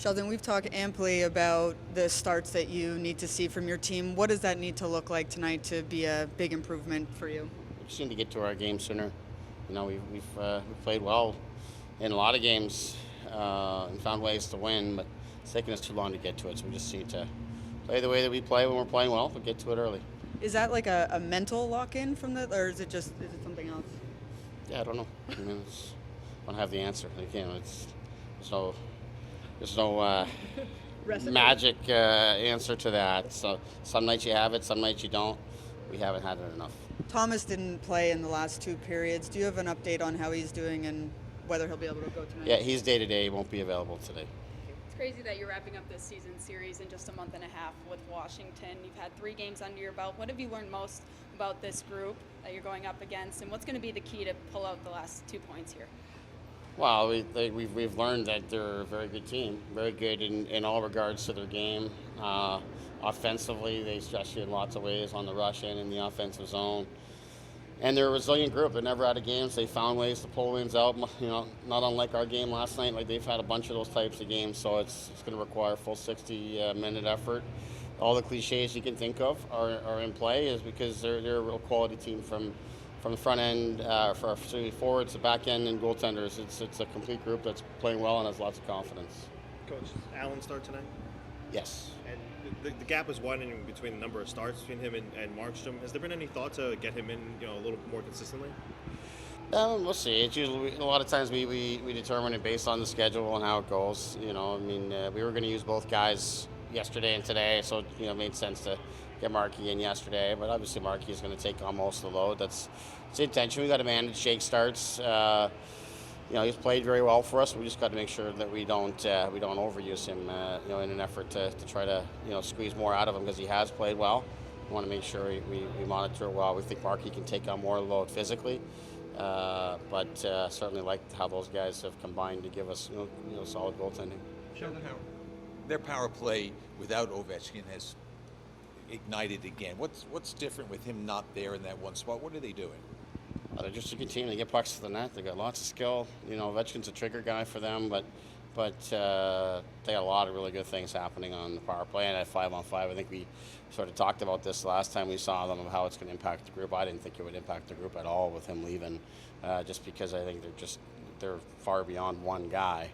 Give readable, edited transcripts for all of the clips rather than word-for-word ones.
Sheldon, we've talked amply about the starts that you need to see from your team. What does that need to look like tonight to be a big improvement for you? We just need to get to our game sooner. We've played well in a lot of games and found ways to win, but it's taken us too long to get to it. So we just need to play the way that we play when we're playing well, but get to it early. Is that like a mental lock-in from the, or is it something else? Yeah, I don't know. I don't have the answer. There's no there's no magic answer to that. So some nights you have it, some nights you don't. We haven't had it enough. Thomas didn't play in the last two periods. Do you have an update on how he's doing and whether he'll be able to go tonight? Yeah, he's day to day. He won't be available today. It's crazy that you're wrapping up this season series in just a month and a half with Washington. You've had 3 games under your belt. What have you learned most about this group that you're going up against, and what's going to be the key to pull out the last 2 points here? Well, we've learned that they're a very good team, very good in all regards to their game. Offensively, they stretch you in lots of ways on the rush and in the offensive zone. And they're a resilient group. They're never out of games. They found ways to pull wins out. Not unlike our game last night. Like they've had a bunch of those types of games. So it's going to require full 60-minute effort. All the cliches you can think of are in play, is because they're a real quality team from the front end, for forwards, the back end, and goaltenders. It's a complete group that's playing well and has lots of confidence. Coach, Allen start tonight? Yes. And the gap is widening between the number of starts between him and Markstrom. Has there been any thought to get him in, a little more consistently? We'll see. It's usually a lot of times we determine it based on the schedule and how it goes. We were going to use both guys yesterday and today, so it made sense to get Markey in yesterday. But obviously Markey is going to take on most of the load. That's the intention. We got to manage Jake starts. He's played very well for us. We just got to make sure that we don't overuse him. In an effort to try to squeeze more out of him, because he has played well. We want to make sure we monitor it well. We think Markey can take on more load physically, but certainly like how those guys have combined to give us solid goaltending. Sheldon, their power play without Ovechkin has ignited again. What's different with him not there in that one spot? What are they doing? They're just a good team. They get pucks to the net. They got lots of skill. Ovechkin's a trigger guy for them, but they got a lot of really good things happening on the power play and at 5-on-5. I think we sort of talked about this last time we saw them, of how it's going to impact the group. I didn't think it would impact the group at all with him leaving, just because I think they're far beyond one guy.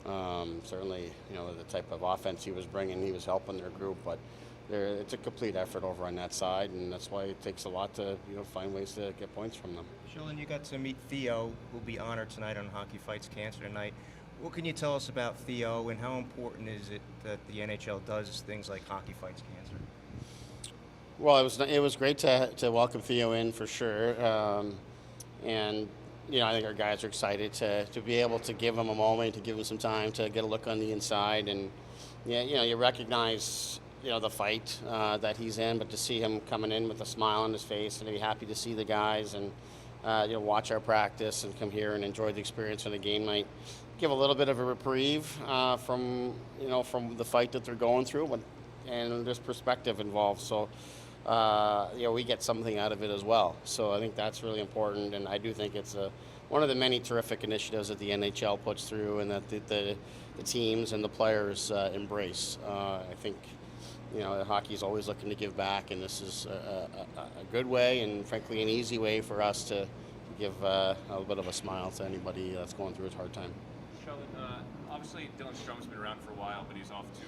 Certainly, the type of offense he was bringing, he was helping their group, but it's a complete effort over on that side, and that's why it takes a lot to find ways to get points from them. Sheldon, you got to meet Theo, who'll be honored tonight on Hockey Fights Cancer tonight. What can you tell us about Theo, and how important is it that the NHL does things like Hockey Fights Cancer? Well, it was great to welcome Theo in, for sure, and I think our guys are excited to be able to give him a moment, to give him some time to get a look on the inside, and you recognize the fight that he's in, but to see him coming in with a smile on his face and to be happy to see the guys and watch our practice and come here and enjoy the experience of the game night, give a little bit of a reprieve from the fight that they're going through, and there's perspective involved. So we get something out of it as well. So I think that's really important, and I do think it's one of the many terrific initiatives that the NHL puts through, and that the teams and the players embrace. I think hockey's always looking to give back, and this is a good way, and frankly an easy way for us to give a little bit of a smile to anybody that's going through a hard time. Sheldon, obviously Dylan Strom's been around for a while, but he's off to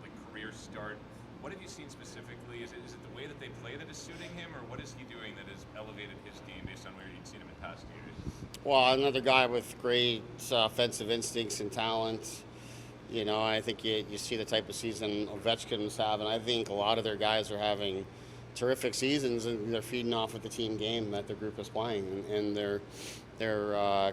a career start. What have you seen specifically? Is it the way that they play that is suiting him, or what is he doing that has elevated his game based on where you'd seen him in past years? Well, another guy with great offensive instincts and talent. I think you see the type of season Ovechkin's having. I think a lot of their guys are having terrific seasons, and they're feeding off of the team game that the group is playing. And they're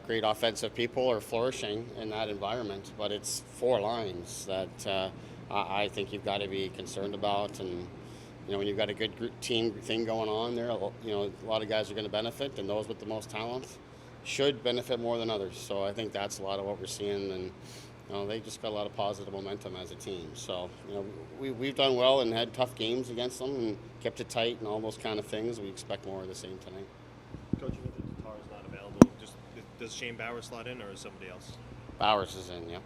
great offensive people are flourishing in that environment. But it's 4 lines that I think you've got to be concerned about. And when you've got a good group team thing going on there, a lot of guys are going to benefit, and those with the most talent should benefit more than others. So I think that's a lot of what we're seeing, and they just got a lot of positive momentum as a team. So, we've done well and had tough games against them and kept it tight and all those kind of things. We expect more of the same tonight. Coach, you mentioned Tatar is not available. Does Shane Bauer slot in, or is somebody else? Bowers is in, yeah.